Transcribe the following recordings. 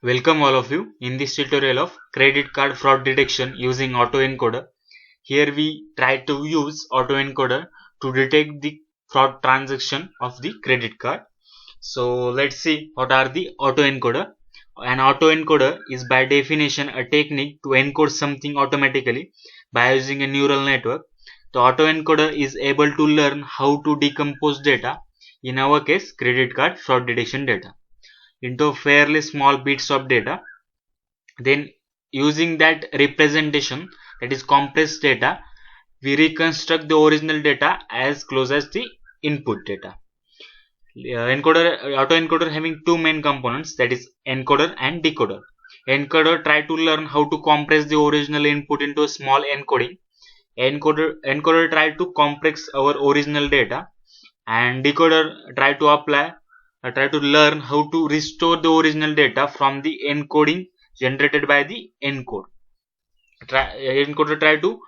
Welcome all of you in this tutorial of credit card fraud detection using autoencoder. Here we try to use autoencoder to detect the fraud transaction of the credit card. So let's see what are the autoencoder. An autoencoder is by definition a technique to encode something automatically by using a neural network. The autoencoder is able to learn how to decompose data, in our case credit card fraud detection data, into fairly small bits of data. Then using that representation, that is compressed data, we reconstruct the original data as close as the input data. Autoencoder having two main components, that is encoder and decoder. Encoder try to learn how to compress the original input into a small encoding. Encoder try to compress our original data, and decoder try to learn how to restore the original data from the encoding generated by the encoder try to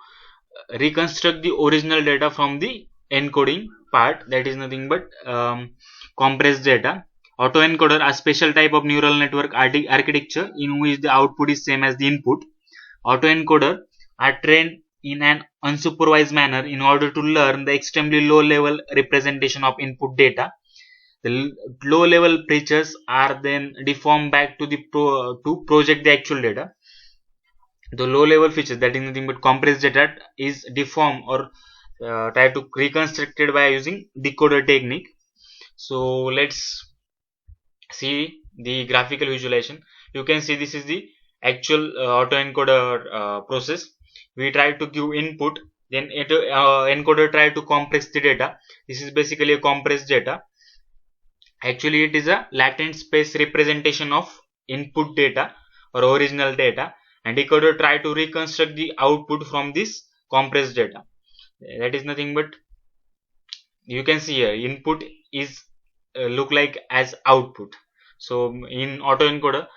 reconstruct the original data from the encoding part, that is nothing but compressed data. Autoencoder a special type of neural network architecture in which the output is same as the input. Autoencoder are trained in an unsupervised manner in order to learn the extremely low level representation of input data. The low level features are then deformed back to to project the actual data. The low level features, that is nothing but compressed data, is deformed or try to reconstruct it by using decoder technique. So let's see the graphical visualization. You can see this is the actual autoencoder process. We try to give input, then encoder try to compress the data. This is basically a compressed data. Actually it is a latent space representation of input data or original data, and decoder try to reconstruct the output from this compressed data. That is nothing but, you can see here, input is look like as output. So in autoencoder,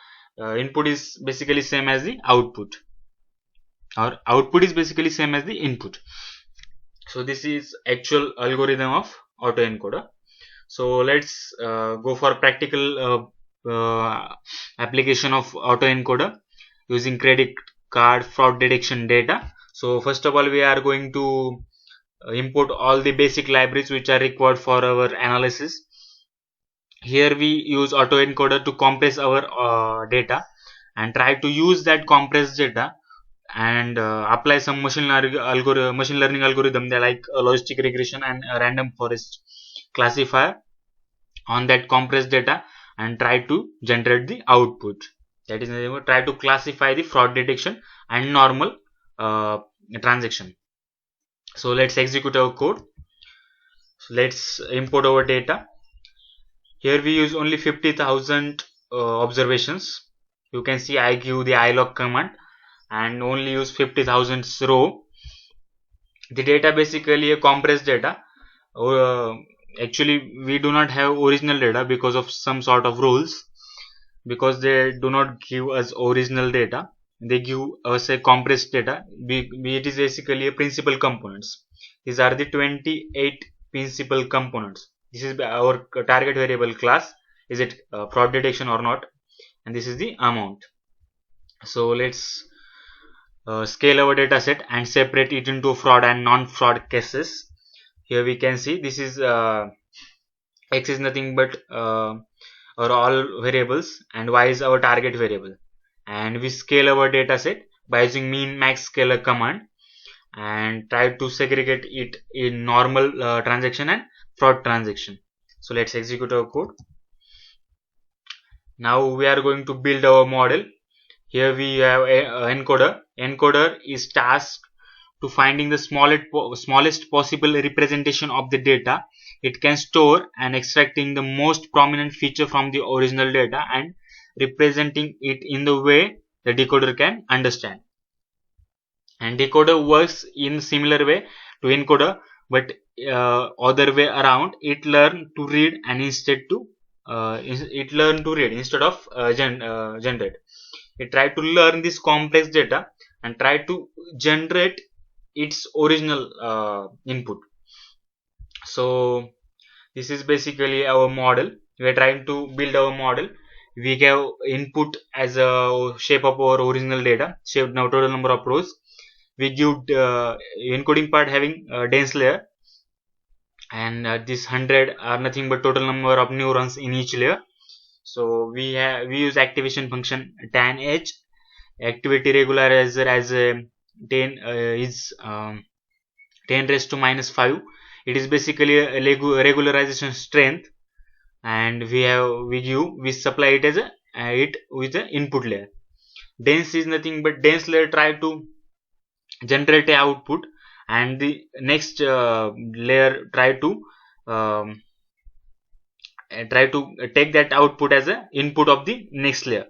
input is basically same as the output, or output is basically same as the input. So this is actual algorithm of autoencoder. So let's go for practical application of autoencoder using credit card fraud detection data. So first of all, we are going to import all the basic libraries which are required for our analysis. Here we use autoencoder to compress our data and try to use that compressed data and apply some machine learning algorithm, like logistic regression and a random forest classifier on that compressed data, and try to generate the output. That is, try to classify the fraud detection and normal transaction. So let's execute our code. So let's import our data. Here we use only 50,000 observations. You can see I give the ilog command and only use 50,000 row. The data basically a compressed data. Actually we do not have original data because of some sort of rules, because they do not give us original data, they give us a compressed data. It is basically a principal components. These are the 28 principal components. This is our target variable class, is it fraud detection or not, and this is the amount. So let's scale our data set and separate it into fraud and non-fraud cases. Here we can see this is x is nothing but or all variables, and y is our target variable, and we scale our data set by using mean max scaler command and try to segregate it in normal transaction and fraud transaction. So let's execute our code. Now we are going to build our model. Here we have a encoder is tasked to finding the smallest possible representation of the data it can store, and extracting the most prominent feature from the original data and representing it in the way the decoder can understand. And decoder works in similar way to encoder, but other way around. It learn to read and instead of generate. It try to learn this complex data and try to generate its original input. So this is basically our model. We are trying to build our model. we have input as a shape of our original data, shape now total number of rows. We give encoding part having dense layer, and this 100 are nothing but total number of neurons in each layer. So we use activation function tan h. Activity regularizer as a 10 is 10 raised to minus 5. It is basically a regularization strength, and we supply it as a it with the input layer. Dense is nothing but dense layer try to generate a output, and the next layer um, try to take that output as a input of the next layer.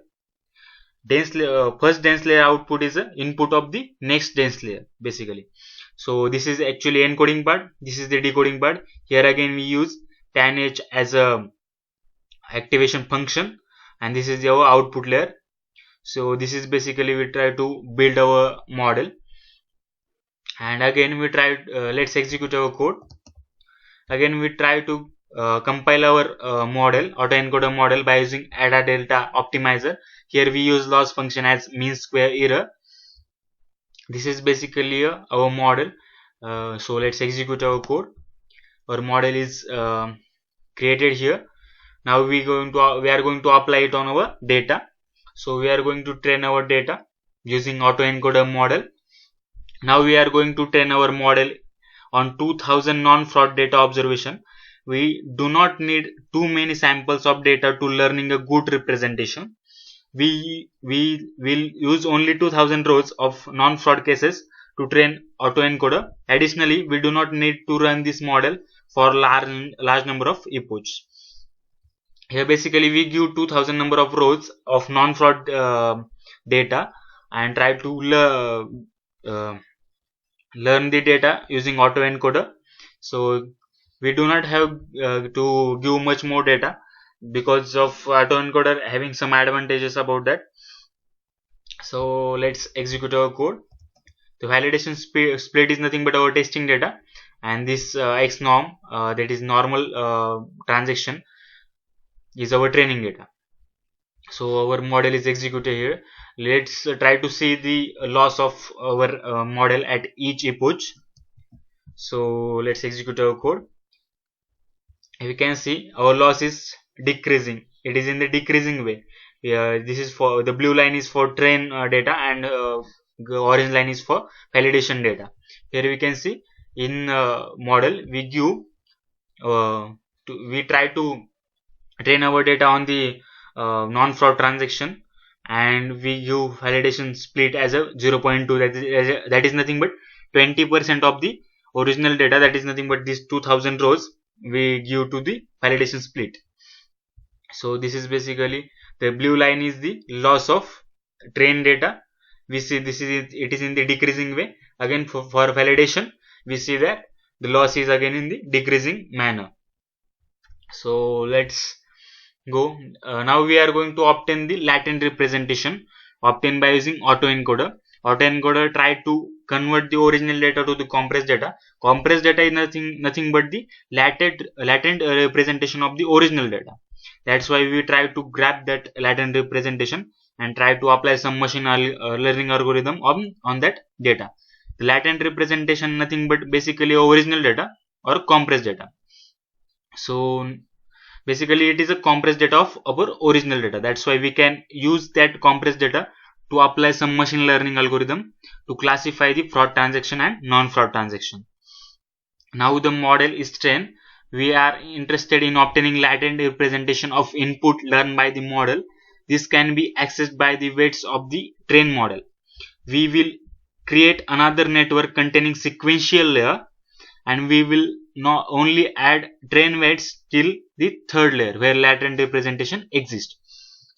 First dense layer output is a input of the next dense layer basically. So this is actually encoding part, this is the decoding part. Here again we use tan h as a activation function, and this is our output layer. So this is basically we try to build our model, and again we try let's execute our code. Again we try to compile our model, autoencoder model, by using ADA delta optimizer. Here we use loss function as mean square error. This is basically our model. So let's execute our code. Our model is created here. Now we are going to apply it on our data. So we are going to train our data using autoencoder model. Now we are going to train our model on 2000 non-fraud data observation. We do not need too many samples of data to learning a good representation. We will use only 2000 rows of non-fraud cases to train autoencoder. Additionally, we do not need to run this model for large number of epochs. Here basically we give 2000 number of rows of non-fraud data and try to learn the data using autoencoder. So we do not have to give much more data because of autoencoder having some advantages about that. So let's execute our code. The validation split is nothing but our testing data, and this x norm, that is normal transaction, is our training data. So our model is executed here. Let's try to see the loss of our model at each epoch. So let's execute our code. We can see our loss is decreasing. It is in the decreasing way. This is for the blue line is for train data, and the orange line is for validation data. Here we can see in model we give we try to train our data on the non-fraud transaction, and we give validation split as a 0.2. That is nothing but 20% of the original data. That is nothing but these 2000 rows we give to the validation split. So this is basically the blue line is the loss of train data. We see it is in the decreasing way. Again for validation we see that the loss is again in the decreasing manner. So let's go. Now we are going to obtain the latent representation obtained by using autoencoder. Autoencoder try to convert the original data to the compressed data. Compressed data is nothing but the latent representation of the original data. That's why we try to grab that latent representation and try to apply some machine learning algorithm on that data. The latent representation nothing but basically original data or compressed data. So basically it is a compressed data of our original data. That's why we can use that compressed data to apply some machine learning algorithm to classify the fraud transaction and non-fraud transaction. Now the model is trained. We are interested in obtaining latent representation of input learned by the model. This can be accessed by the weights of the train model. We will create another network containing sequential layer, and we will not only add train weights till the third layer where latent representation exists.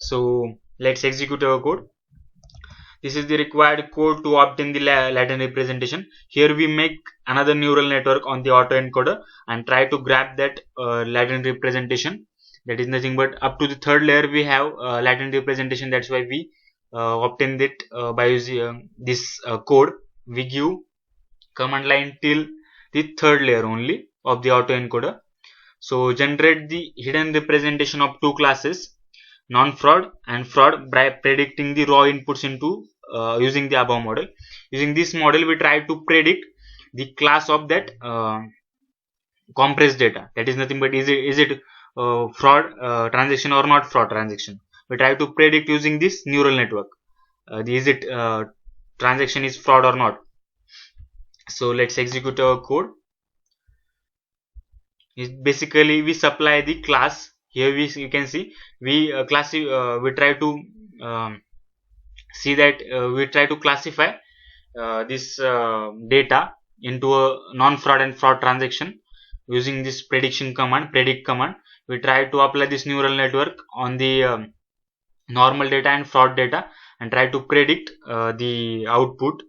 So let's execute our code. This is the required code to obtain the latent representation. Here we make another neural network on the autoencoder and try to grab that latent representation. That is nothing but up to the third layer we have latent representation. That's why we obtained it by using this code. We give command line till the third layer only of the autoencoder. So generate the hidden representation of two classes. non-fraud and fraud by predicting the raw inputs into using the above model. Using this model, we try to predict the class of that compressed data. That is nothing but is it fraud transaction or not fraud transaction. We try to predict using this neural network. Is it transaction is fraud or not. So let's execute our code. Basically we supply the class. Here you can see we we try to um, see that we try to classify this data into a non-fraud and fraud transaction using this predict command. We try to apply this neural network on the normal data and fraud data and try to predict the output.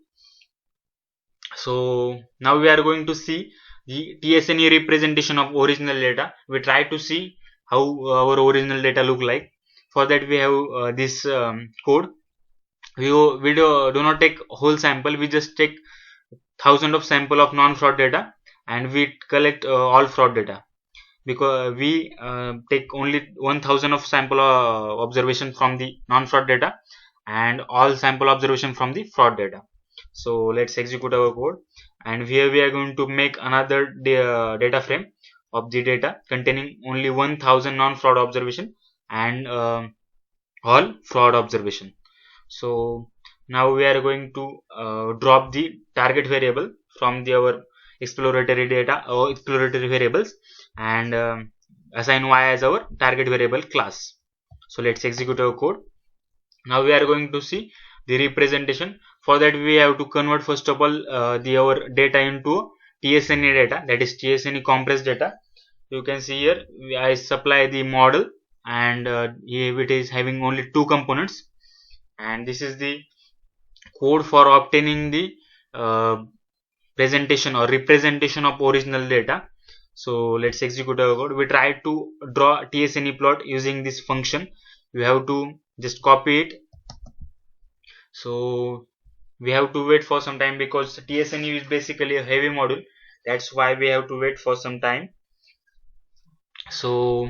So now we are going to see the TSNE representation of original data. We try to see how our original data look like. For that we have this code. We do not take whole sample. We just take thousands of sample of non-fraud data and we collect all fraud data, because we take only 1000 of sample observation from the non-fraud data and all sample observation from the fraud data. So let's execute our code, and here we are going to make another data frame of the data containing only 1000 non-fraud observation and all fraud observation. So now we are going to drop the target variable from our exploratory data or exploratory variables and assign y as our target variable class. So let's execute our code. Now we are going to see the representation. For that we have to convert first of all our data into TSNE data, that is TSNE compressed data. You can see here I supply the model and here it is having only two components, and this is the code for obtaining the presentation or representation of original data. So let's execute our code. We try to draw TSNE plot using this function. You have to just copy it. So we have to wait for some time because TSNE is basically a heavy module. That's why we have to wait for some time. So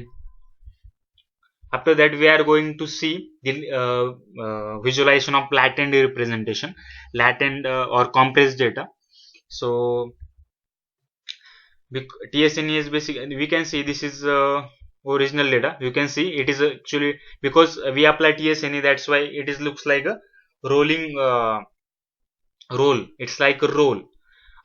after that we are going to see the visualization of latent representation, latent or compressed data. So TSNE is basically, we can see this is original data. You can see it is actually, because we apply TSNE, that's why it is looks like a rolling roll. It's like a roll.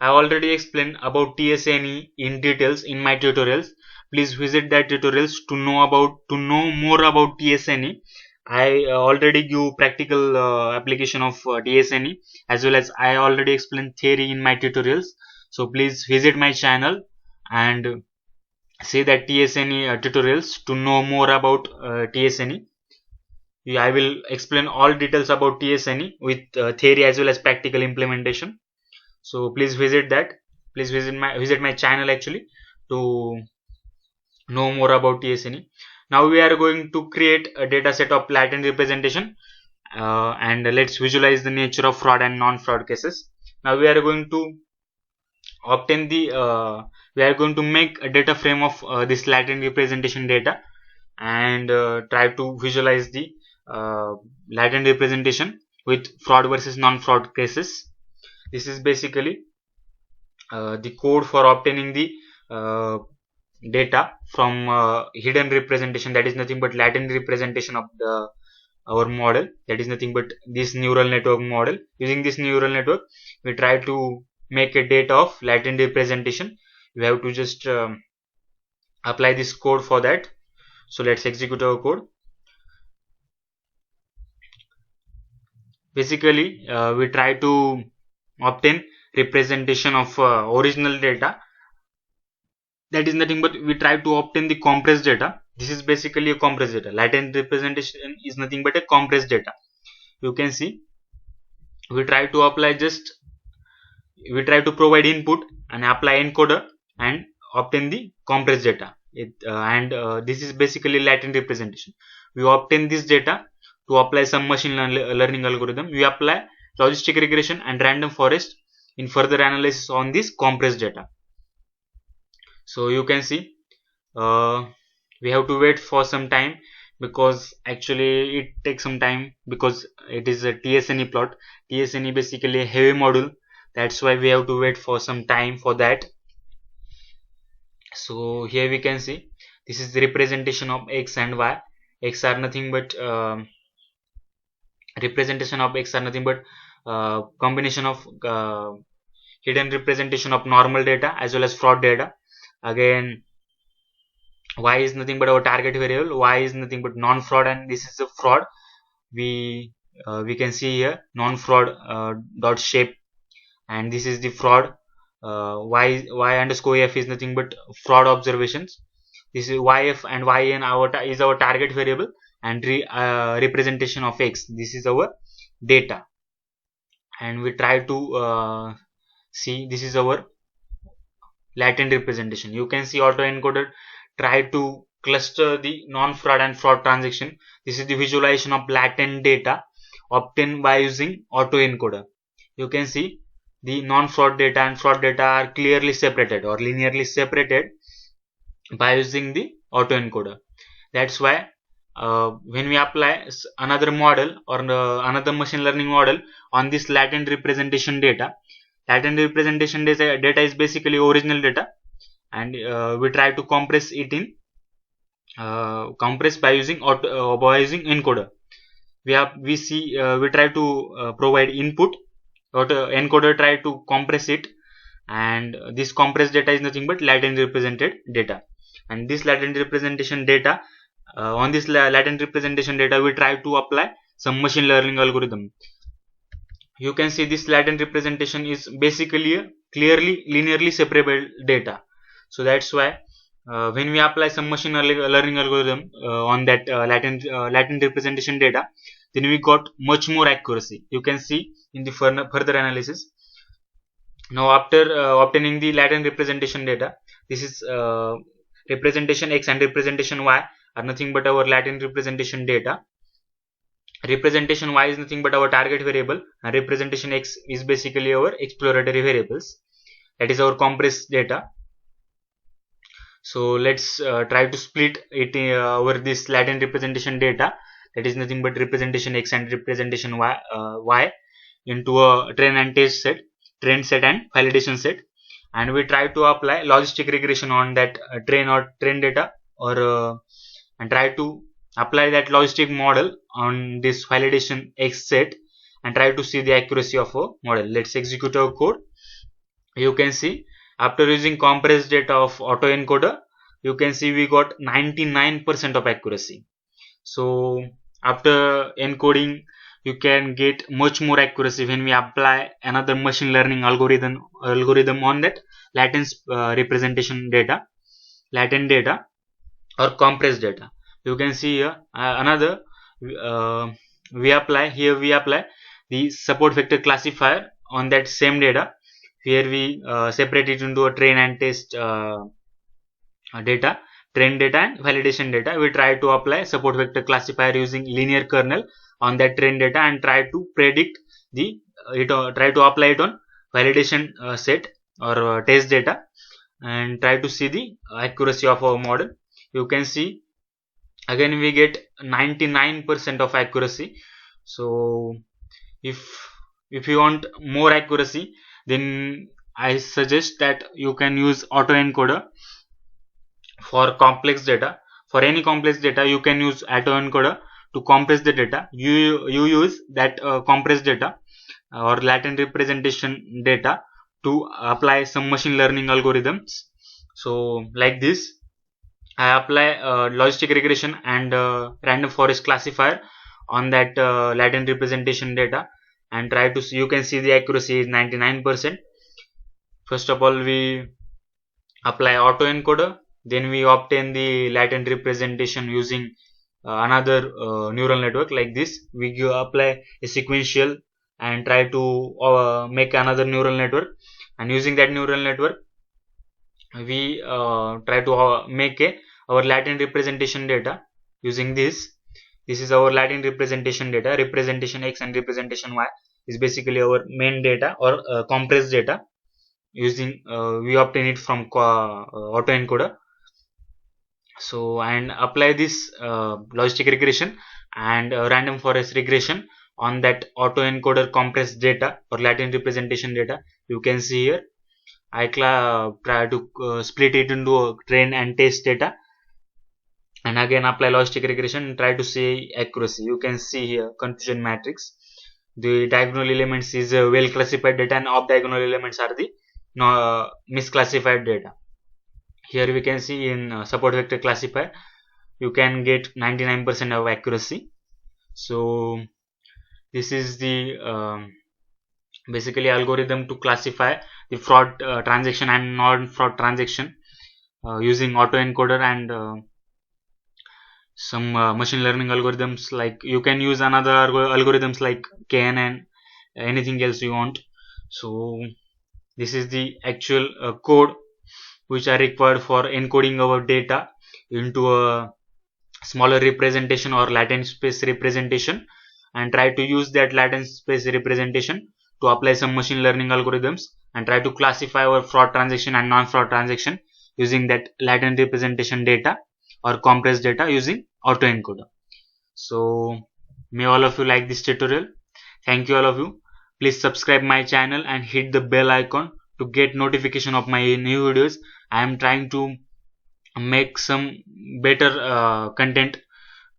I already explained about TSNE in details in my tutorials. Please visit that tutorials to know more about TSNE. I already give practical application of TSNE, as well as I already explained theory in my tutorials. So please visit my channel and see that TSNE tutorials to know more about TSNE. I will explain all details about TSNE with theory as well as practical implementation. So please visit that. Please visit my channel actually to know more about TSNE. Now we are going to create a data set of latent representation and let's visualize the nature of fraud and non-fraud cases. Now we are going to obtain the we are going to make a data frame of this latent representation data and try to visualize the latent representation with fraud versus non-fraud cases. This is basically the code for obtaining the data from hidden representation, that is nothing but latent representation of our model, that is nothing but this neural network model. Using this neural network we try to make a data of latent representation. We have to just apply this code for that. So let's execute our code. Basically we try to obtain representation of original data, that is nothing but we try to obtain the compressed data. This is basically a compressed data. Latent representation is nothing but a compressed data. You can see we try to apply we try to provide input and apply encoder and obtain the compressed data. This is basically latent representation. We obtain this data to apply some machine learning algorithm. We apply logistic regression and random forest in further analysis on this compressed data. So you can see we have to wait for some time because actually it takes some time, because it is a TSNE plot. TSNE basically a heavy module, that's why we have to wait for some time for that. So here we can see this is the representation of x and y. X are nothing but representation of x are nothing but combination of hidden representation of normal data as well as fraud data. Again, y is nothing but our target variable, y is nothing but non-fraud, and this is a fraud. We can see here non-fraud dot shape, and this is the fraud. Y underscore f is nothing but fraud observations. This is yf and yn is our target variable, and representation of x, this is our data. And we try to see, this is our latent representation. You can see autoencoder try to cluster the non-fraud and fraud transaction. This is the visualization of latent data obtained by using autoencoder. You can see the non-fraud data and fraud data are clearly separated or linearly separated by using the autoencoder. That's why when we apply another model or another machine learning model on this latent representation data, data is basically original data, and we try to compress it in compress by using encoder. We try to provide input. Encoder try to compress it, and this compressed data is nothing but latent represented data. And this latent representation data, on this latent representation data, we try to apply some machine learning algorithm. You can see this latent representation is basically a clearly linearly separable data. So that's why when we apply some machine learning algorithm on that latent representation data, then we got much more accuracy. You can see in the further analysis. Now after obtaining the latent representation data, this is representation x and representation y are nothing but our latent representation data. Representation y is nothing but our target variable, and representation x is basically our exploratory variables. That is our compressed data. So let's try to split it over this latent representation data, that is nothing but representation x and representation y into a train and test set, train set and validation set, and we try to apply logistic regression on that train data, or and try to apply that logistic model on this validation x set and try to see the accuracy of a model. Let's execute our code. You can see after using compressed data of autoencoder, you can see we got 99% of accuracy. So after encoding, you can get much more accuracy when we apply another machine learning algorithm on that latent representation data, latent data or compressed data. You can see here another we apply the support vector classifier on that same data. Here we separate it into a train and test data, train data and validation data. We try to apply support vector classifier using linear kernel on that train data and try to predict the try to apply it on validation set or test data and try to see the accuracy of our model. You can see again we get 99% of accuracy. So if you want more accuracy, then I suggest that you can use autoencoder for complex data. For any complex data, you can use autoencoder to compress the data. You use that compressed data or latent representation data to apply some machine learning algorithms. So like this, I apply logistic regression and random forest classifier on that latent representation data and try to see. You can see the accuracy is 99%. First of all, we apply autoencoder, then we obtain the latent representation using another neural network. Like this, we apply a sequential and try to make another neural network, and using that neural network we try to make our latent representation data using this. This is our latent representation data. Representation x and representation y is basically our main data or compressed data. Using we obtain it from autoencoder. So, and apply this logistic regression and random forest regression on that autoencoder compressed data or Latin representation data. You can see here I try to split it into train and test data, and again apply logistic regression and try to see accuracy. You can see here confusion matrix. The diagonal elements is well classified data, and off diagonal elements are the misclassified data. Here we can see in support vector classifier you can get 99% of accuracy. So this is the basically algorithm to classify the fraud transaction and non-fraud transaction using autoencoder and some machine learning algorithms. Like you can use another algorithms like KNN, anything else you want. So this is the actual code which are required for encoding our data into a smaller representation or latent space representation, and try to use that latent space representation to apply some machine learning algorithms and try to classify our fraud transaction and non-fraud transaction using that latent representation data or compressed data using autoencoder. So may all of you like this tutorial. Thank you all of you. Please subscribe my channel and hit the bell icon to get notification of my new videos. I am trying to make some better content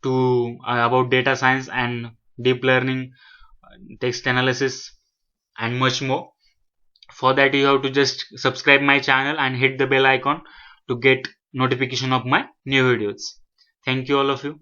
to about data science and deep learning, text analysis, and much more. For that you have to just subscribe my channel and hit the bell icon to get notification of my new videos. Thank you all of you.